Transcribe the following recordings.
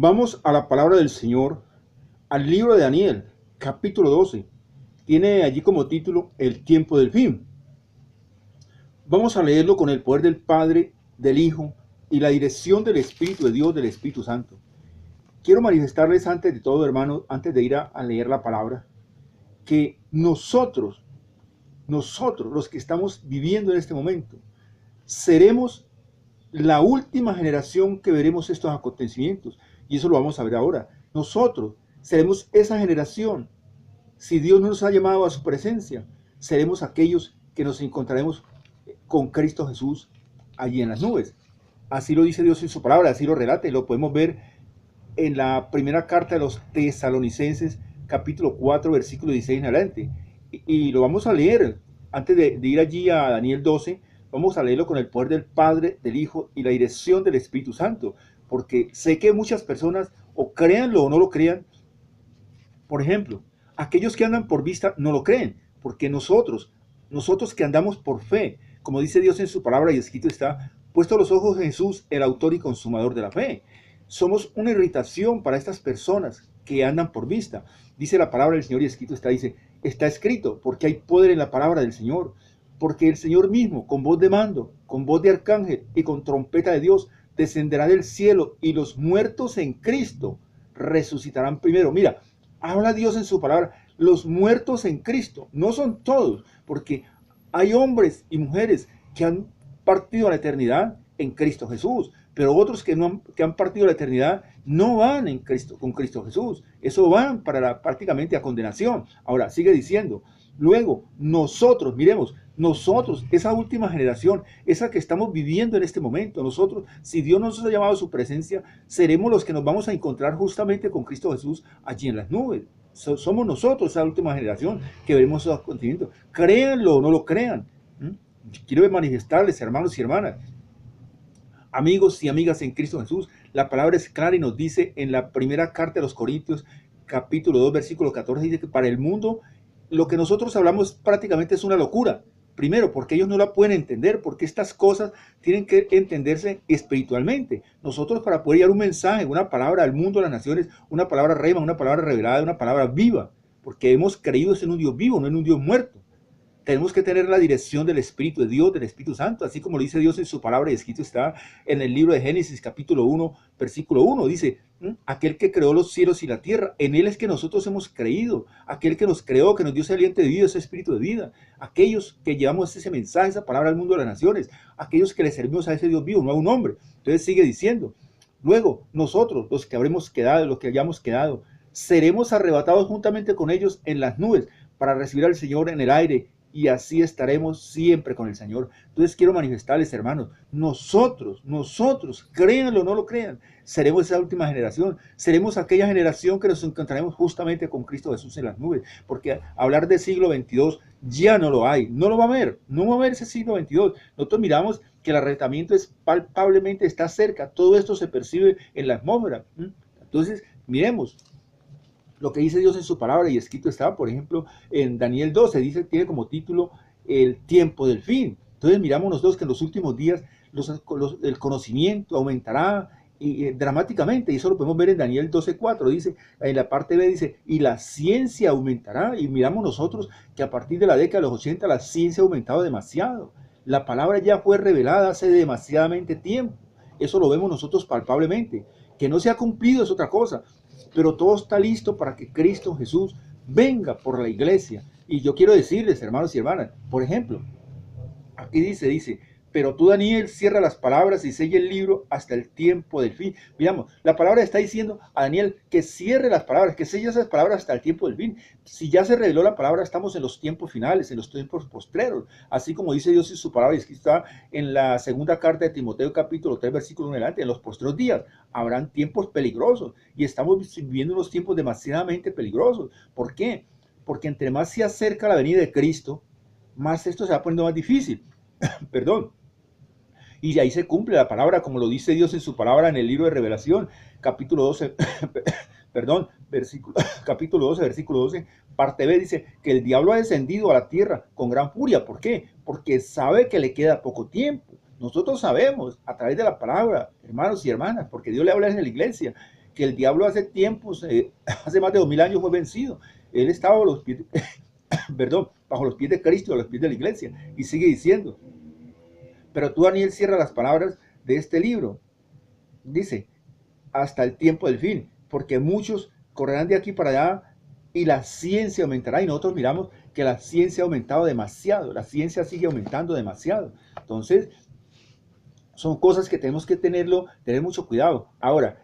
Vamos a la palabra del Señor, al libro de Daniel, capítulo 12. Tiene allí como título El tiempo del fin. Vamos a leerlo con el poder del Padre, del Hijo y la dirección del Espíritu de Dios, del Espíritu Santo. Quiero manifestarles antes de todo, hermanos, antes de ir a leer la palabra, que nosotros, los que estamos viviendo en este momento, seremos la última generación que veremos estos acontecimientos. Y eso lo vamos a ver ahora. Nosotros seremos esa generación. Si Dios nos ha llamado a su presencia, seremos aquellos que nos encontraremos con Cristo Jesús allí en las nubes. Así lo dice Dios en su palabra, así lo relata y lo podemos ver en la primera carta de los Tesalonicenses, capítulo 4, versículo 16 en adelante. Y lo vamos a leer antes de ir allí a Daniel 12. Vamos a leerlo con el poder del Padre, del Hijo y la dirección del Espíritu Santo, porque sé que muchas personas, o créanlo o no lo crean, por ejemplo, aquellos que andan por vista no lo creen, porque nosotros que andamos por fe, como dice Dios en su palabra y escrito está, puesto los ojos en Jesús, el autor y consumador de la fe. Somos una irritación para estas personas que andan por vista. Dice la palabra del Señor y escrito está, dice, está escrito, porque hay poder en la palabra del Señor, porque el Señor mismo, con voz de mando, con voz de arcángel y con trompeta de Dios, descenderá del cielo y los muertos en Cristo resucitarán primero. Mira, habla Dios en su palabra, los muertos en Cristo, no son todos, porque hay hombres y mujeres que han partido a la eternidad en Cristo Jesús, pero otros que han partido a la eternidad no van en Cristo, con Cristo Jesús. Eso van prácticamente a condenación. Ahora, sigue diciendo, luego nosotros, miremos, nosotros, esa última generación, esa que estamos viviendo en este momento, nosotros, si Dios nos ha llamado a su presencia, seremos los que nos vamos a encontrar justamente con Cristo Jesús allí en las nubes. Somos nosotros esa última generación que veremos esos acontecimientos. Créanlo o no lo crean. Quiero manifestarles, hermanos y hermanas, amigos y amigas en Cristo Jesús, la palabra es clara y nos dice en la primera carta de los Corintios, capítulo 2, versículo 14, dice que para el mundo lo que nosotros hablamos prácticamente es una locura. Primero, porque ellos no la pueden entender, porque estas cosas tienen que entenderse espiritualmente. Nosotros, para poder llevar un mensaje, una palabra al mundo, a las naciones, una palabra rema, una palabra revelada, una palabra viva, porque hemos creído en un Dios vivo, no en un Dios muerto. Tenemos que tener la dirección del Espíritu de Dios, del Espíritu Santo, así como lo dice Dios en su palabra y escrito está en el libro de Génesis, capítulo 1, versículo 1. Dice, aquel que creó los cielos y la tierra, en él es que nosotros hemos creído. Aquel que nos creó, que nos dio ese aliento de vida, ese espíritu de vida. Aquellos que llevamos ese mensaje, esa palabra al mundo de las naciones. Aquellos que le servimos a ese Dios vivo, no a un hombre. Entonces sigue diciendo, luego nosotros, los que habremos quedado, los que hayamos quedado, seremos arrebatados juntamente con ellos en las nubes para recibir al Señor en el aire, y así estaremos siempre con el Señor. Entonces quiero manifestarles, hermanos, nosotros, créanlo o no lo crean, seremos esa última generación, seremos aquella generación que nos encontraremos justamente con Cristo Jesús en las nubes, porque hablar del siglo 22 ya no lo hay, no lo va a haber, no va a haber ese siglo 22. Nosotros miramos que el arrebatamiento es palpablemente, está cerca, todo esto se percibe en la atmósfera. Entonces, miremos lo que dice Dios en su palabra y escrito está, por ejemplo, en Daniel 12, dice, tiene como título el tiempo del fin. Entonces miramos nosotros que en los últimos días el conocimiento aumentará dramáticamente, y eso lo podemos ver en Daniel 12:4, dice, en la parte B dice, y la ciencia aumentará, y miramos nosotros que a partir de la década de los 80 la ciencia ha aumentado demasiado. La palabra ya fue revelada hace demasiadamente tiempo. Eso lo vemos nosotros palpablemente. Que no se ha cumplido es otra cosa, pero todo está listo para que Cristo Jesús venga por la iglesia. Y yo quiero decirles, hermanos y hermanas, por ejemplo, aquí dice, pero tú, Daniel, cierra las palabras y sella el libro hasta el tiempo del fin. Miramos, la palabra está diciendo a Daniel que cierre las palabras, que selle esas palabras hasta el tiempo del fin. Si ya se reveló la palabra, estamos en los tiempos finales, en los tiempos postreros. Así como dice Dios en su palabra, y está en la segunda carta de Timoteo, capítulo 3, versículo 1 en adelante, en los postreros días habrán tiempos peligrosos. Y estamos viviendo unos tiempos demasiadamente peligrosos. ¿Por qué? Porque entre más se acerca la venida de Cristo, más esto se va poniendo más difícil. Perdón. Y ahí se cumple la palabra, como lo dice Dios en su palabra en el libro de Revelación, capítulo 12, perdón, capítulo 12, versículo 12, parte B, dice que el diablo ha descendido a la tierra con gran furia. ¿Por qué? Porque sabe que le queda poco tiempo. Nosotros sabemos, a través de la palabra, hermanos y hermanas, porque Dios le habla en la iglesia, que el diablo hace tiempos, hace más de 2000 años fue vencido. Él estaba a los pies, perdón, bajo los pies de Cristo, a los pies de la iglesia, y sigue diciendo. Pero tú, Daniel, cierra las palabras de este libro. Dice, hasta el tiempo del fin, porque muchos correrán de aquí para allá y la ciencia aumentará. Y nosotros miramos que la ciencia ha aumentado demasiado, la ciencia sigue aumentando demasiado. Entonces, son cosas que tenemos que tener mucho cuidado. Ahora,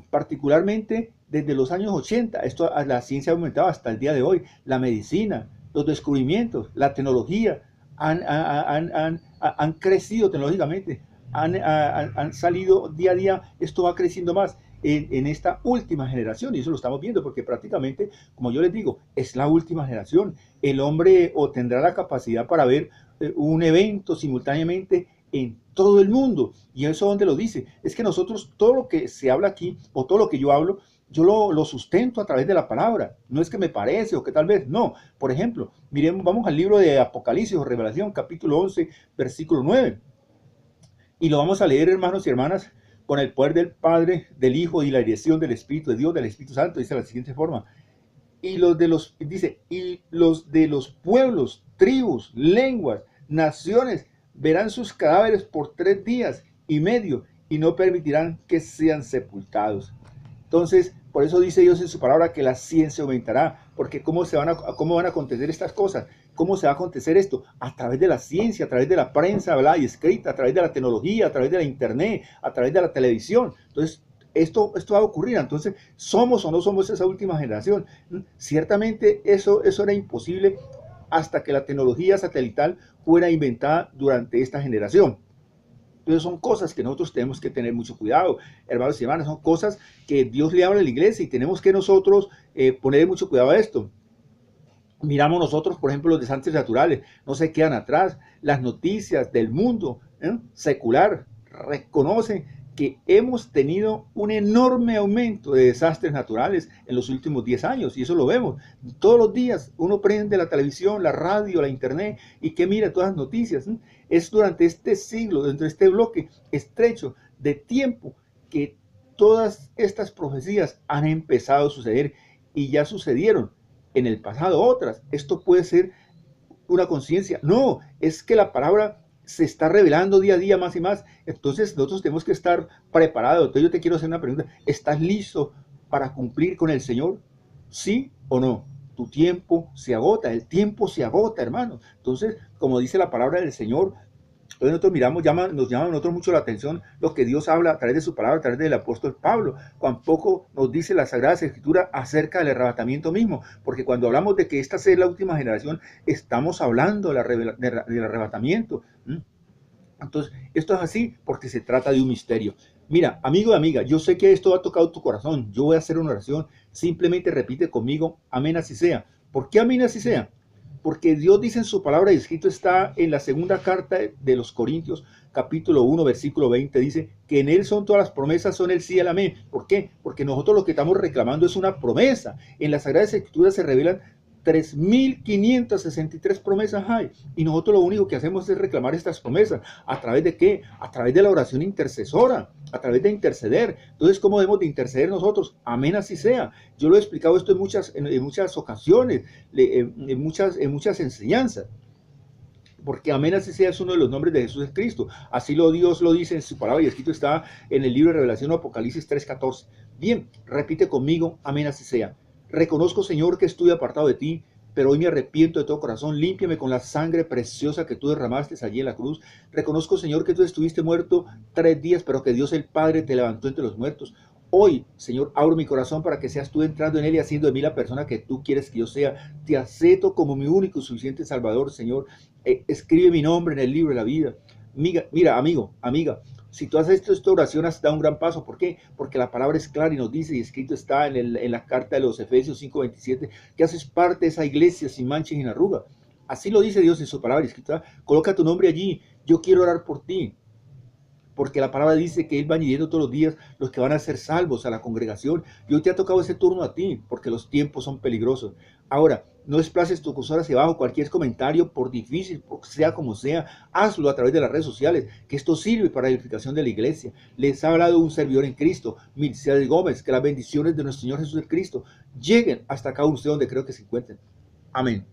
particularmente desde los años 80, la ciencia ha aumentado hasta el día de hoy. La medicina, los descubrimientos, la tecnología han crecido tecnológicamente, han salido día a día. Esto va creciendo más en esta última generación, y eso lo estamos viendo porque prácticamente, como yo les digo, es la última generación. El hombre o tendrá la capacidad para ver un evento simultáneamente en todo el mundo. Y eso donde lo dice, es que nosotros todo lo que se habla aquí, o todo lo que yo hablo, yo lo sustento a través de la palabra. No es que me parece o que tal vez, no. Por ejemplo, miremos, vamos al libro de Apocalipsis o Revelación, capítulo 11, versículo 9. Y lo vamos a leer, hermanos y hermanas, con el poder del Padre, del Hijo y la dirección del Espíritu de Dios, del Espíritu Santo. Dice de la siguiente forma. Y los de los pueblos, tribus, lenguas, naciones, verán sus cadáveres por 3 días y medio y no permitirán que sean sepultados. Entonces, por eso dice Dios en su palabra que la ciencia aumentará, porque ¿cómo van a acontecer estas cosas? ¿Cómo se va a acontecer esto? A través de la ciencia, a través de la prensa hablada y escrita, a través de la tecnología, a través de la internet, a través de la televisión. Entonces, esto va a ocurrir. Entonces, ¿somos o no somos esa última generación? Ciertamente eso era imposible hasta que la tecnología satelital fuera inventada durante esta generación. Entonces son cosas que nosotros tenemos que tener mucho cuidado, hermanos y hermanas, son cosas que Dios le habla a la iglesia y tenemos que nosotros poner mucho cuidado a esto. Miramos nosotros, por ejemplo, los desastres naturales, no se quedan atrás. Las noticias del mundo secular reconocen que hemos tenido un enorme aumento de desastres naturales en los últimos 10 años, y eso lo vemos. Todos los días uno prende la televisión, la radio, la internet, y que mira todas las noticias. Es durante este siglo, dentro de este bloque estrecho de tiempo, que todas estas profecías han empezado a suceder, y ya sucedieron en el pasado otras. Esto puede ser una conciencia. No, es que la palabra se está revelando día a día más y más. Entonces nosotros tenemos que estar preparados. Entonces yo te quiero hacer una pregunta. ¿Estás listo para cumplir con el Señor? ¿Sí o no? Tu tiempo se agota, el tiempo se agota, hermano. Entonces, como dice la palabra del Señor, entonces nosotros nos llama a nosotros mucho la atención lo que Dios habla a través de su palabra, a través del apóstol Pablo. Cuán poco nos dice la Sagrada Escritura acerca del arrebatamiento mismo, porque cuando hablamos de que esta sea la última generación, estamos hablando del arrebatamiento. Entonces, esto es así porque se trata de un misterio. Mira, amigo y amiga, yo sé que esto ha tocado tu corazón. Yo voy a hacer una oración. Simplemente repite conmigo, amén así sea. ¿Por qué amén así sea? Porque Dios dice en su palabra, y escrito está en la segunda carta de los Corintios, capítulo 1, versículo 20, dice que en Él son todas las promesas, son el sí y el amén. ¿Por qué? Porque nosotros lo que estamos reclamando es una promesa. En las Sagradas Escrituras se revelan 3.563 promesas hay, y nosotros lo único que hacemos es reclamar estas promesas. ¿A través de qué? A través de la oración intercesora, a través de interceder. Entonces, ¿cómo debemos de interceder nosotros? Amén así sea. Yo lo he explicado esto en muchas ocasiones, en muchas enseñanzas. Porque amén así sea es uno de los nombres de Jesús Cristo. Así Dios lo dice en su palabra, y escrito está en el libro de Revelación, Apocalipsis 3:14. Bien, repite conmigo, amén así sea. Reconozco, Señor, que estoy apartado de ti, pero hoy me arrepiento de todo corazón. Límpiame con la sangre preciosa que tú derramaste allí en la cruz. Reconozco, Señor, que tú estuviste muerto 3 días, pero que Dios el Padre te levantó entre los muertos. Hoy, Señor, abro mi corazón para que seas tú entrando en él y haciendo de mí la persona que tú quieres que yo sea. Te acepto como mi único y suficiente Salvador, Señor. Escribe mi nombre en el libro de la vida. Mira, amigo, amiga, si tú haces esta oración, has dado un gran paso. ¿Por qué? Porque la palabra es clara y nos dice, y escrito está en la carta de los Efesios 5:27, que haces parte de esa iglesia sin mancha y sin arruga. Así lo dice Dios en su palabra escrita. Coloca tu nombre allí. Yo quiero orar por ti, porque la palabra dice que Él va añadiendo todos los días los que van a ser salvos a la congregación. Y hoy te ha tocado ese turno a ti, porque los tiempos son peligrosos. Ahora, no desplaces tu cursor hacia abajo, cualquier comentario, por difícil, sea como sea, hazlo a través de las redes sociales, que esto sirve para la edificación de la iglesia. Les ha hablado un servidor en Cristo, Mircea Gómez, que las bendiciones de nuestro Señor Jesús Cristo lleguen hasta cada uno de ustedes donde creo que se encuentren. Amén.